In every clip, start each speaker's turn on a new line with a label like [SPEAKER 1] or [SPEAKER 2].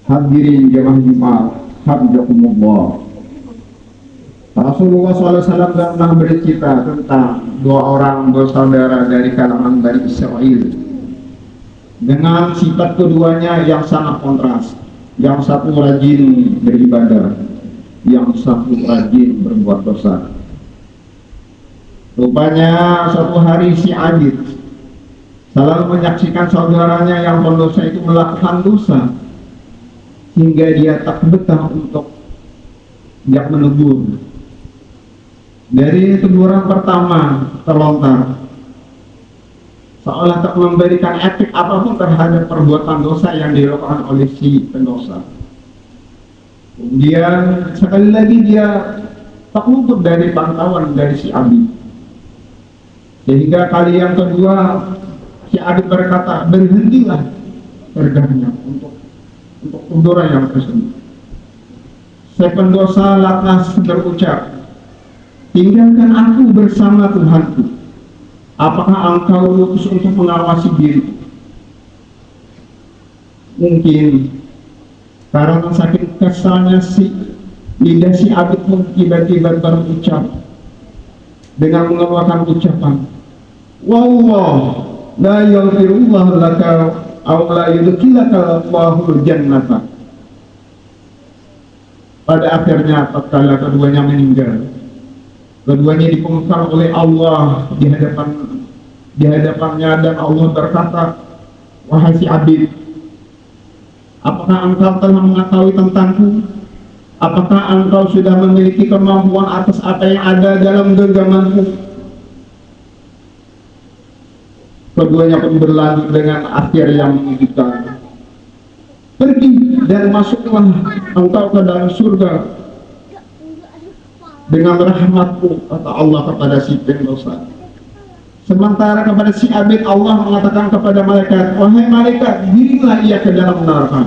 [SPEAKER 1] Hadirin jamaah Jumat, hafizakumullah. Rasulullah SAW pernah bercerita tentang dua orang bersaudara dari kalangan Bani Israel dengan sifat keduanya yang sangat kontras. Yang satu rajin beribadah, yang satu rajin berbuat dosa. Rupanya suatu hari si Abid selalu menyaksikan saudaranya yang pendosa itu melakukan dosa, hingga dia tak betah untuk tidak menegur. Dari teguran pertama terlontar, seolah tak memberikan efek apapun terhadap perbuatan dosa yang dilakukan oleh si pendosa. Kemudian sekali lagi dia tak luput dari pantauan dari si Abid, sehingga kali yang kedua si Abid berkata, berhentilah tegaknya untuk teguran yang tersebut. Si pendosa lantas berucap, tinggalkan aku bersama Tuhanku. Apakah engkau lupus untuk mengawasi diriku? Mungkin karena sakit kesalnya lidah si Abid pun tiba-tiba berucap dengan mengeluarkan ucapan, wallah la yaghfirullah laka aw la yudkhilaka Allahul jannata. Pada akhirnya tatkala keduanya meninggal, keduanya dipengkar oleh Allah di hadapannya, dan Allah berkata, wahai si Abid, apakah engkau telah mengetahui tentangku? Apakah engkau sudah memiliki kemampuan atas apa yang ada dalam genggamanku? Keduanya pun berlanjut dengan akhir yang menyedihkan, pergi dan masuklah engkau ke dalam surga dengan rahmatku, kata Allah kepada si pendosa. Sementara kepada si Abid Allah mengatakan kepada malaikat, wahai malaikat, giringlah ia ke dalam neraka.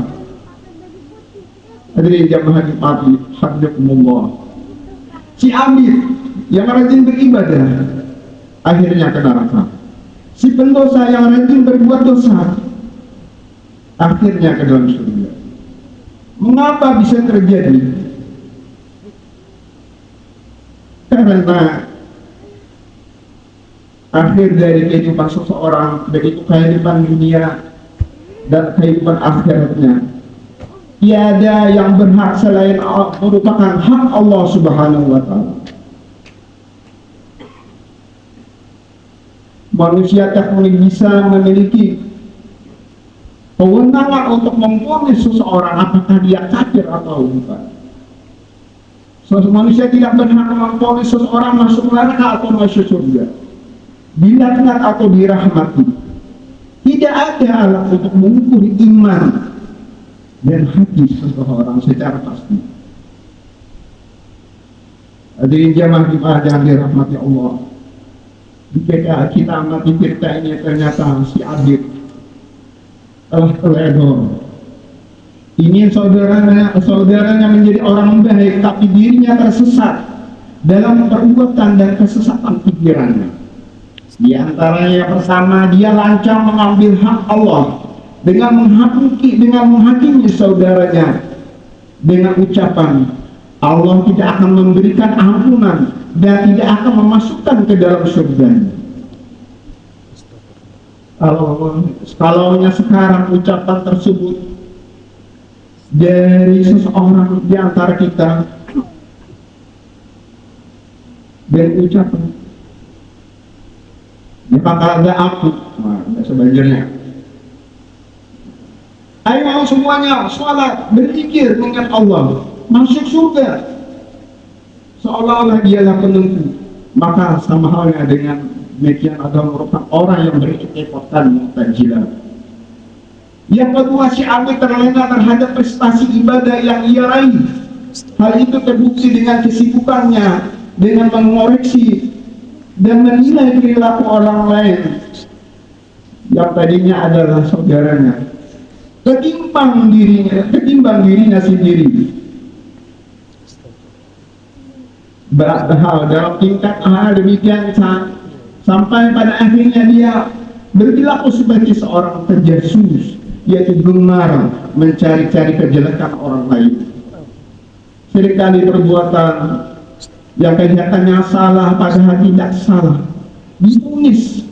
[SPEAKER 1] Hadirin jamaah Jumat, hafizakumullah. Si Abid yang rajin beribadah akhirnya ke neraka. Si pendosa yang rajin berbuat dosa akhirnya ke dalam surga. Mengapa bisa terjadi? Karena akhir dari kehidupan seseorang, baik itu kehidupan dunia dan kehidupan akhiratnya, tiada yang berhak selain merupakan hak Allah Subhanahu wa Ta'ala. Manusia tak bisa memiliki kewenangan untuk memvonis seseorang apakah dia kafir atau bukan. Manusia tidak berhak memvonis seseorang masuk neraka atau masuk surga, dilaknat atau dirahmati. Tidak ada alat untuk mengukur iman dan hati seseorang secara pasti. Hadirin jamaah Jumat yang dirahmati Allah, jika kita amati cerita ini, ternyata si Abid telah teledor. Ingin saudaranya menjadi orang baik, tapi dirinya tersesat dalam perbuatan dan kesesatan pikirannya. Di antaranya yang pertama, dia lancang mengambil hak Allah dengan menghakimi saudaranya dengan ucapan, Allah tidak akan memberikan ampunan dan tidak akan memasukkan ke dalam surga. Kalau sekarang ucapan tersebut dari seseorang di antara kita, dan ucapan, apakah ada aku? Sebanjirnya, ayo semuanya sholat, berzikir, mengingat Allah, masuk surga, seolah-olah dialah penentu. Maka sama halnya dengan demikian adalah merupakan orang yang berikut-ikutan Mu'tazilah. Yang kedua, si Abid terlena terhadap prestasi ibadah yang ia raih. Hal itu terbukti dengan kesibukannya dengan mengoreksi dan menilai perilaku orang lain yang tadinya adalah saudaranya, ketimbang dirinya sendiri. Berhal dalam tingkat hal demikian sampai pada akhirnya dia berperilaku sebagai seorang penjasus yaitu gemar mencari-cari kejelekan orang lain. Seringkali perbuatan yang kelihatannya salah padahal tidak salah ditulis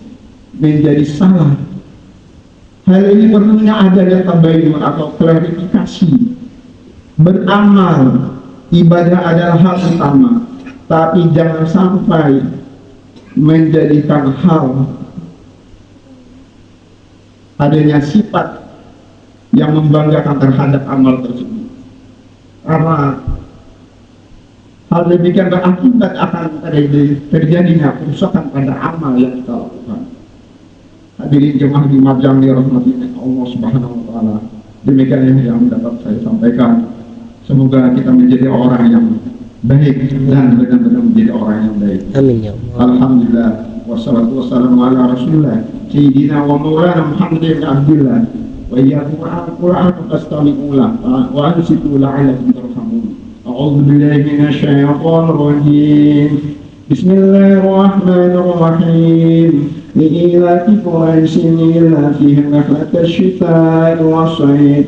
[SPEAKER 1] menjadi salah. Hal ini perlunya adanya tabayun atau klarifikasi. Beramal, ibadah adalah hal utama, tapi jangan sampai menjadikan hal adanya sifat yang membanggakan terhadap amal tersebut. Karena hal demikian berakibat akan terjadinya kerusakan pada amal yang kita lakukan. Hadirin jemaah Jumat yang dirahmati Allah Subhanahu wa taala. Demikian yang dapat saya sampaikan. Semoga kita menjadi orang yang baik dan benar-benar menjadi orang yang baik.
[SPEAKER 2] Amin ya Allah.
[SPEAKER 1] Alhamdulillah wassalatu wassalamu ala Rasulillah Sayyidina wa Maulana Muhammadin Abdillah wa iyyakum al-Qur'an fastami'u lahu wa ansitu la'allakum turhamun. A'udzu billahi minasyaitonir rajim. Bismillahirrahmanirrahim. لإيلاف قريش إيلافهم رحلة الشتاء والصيف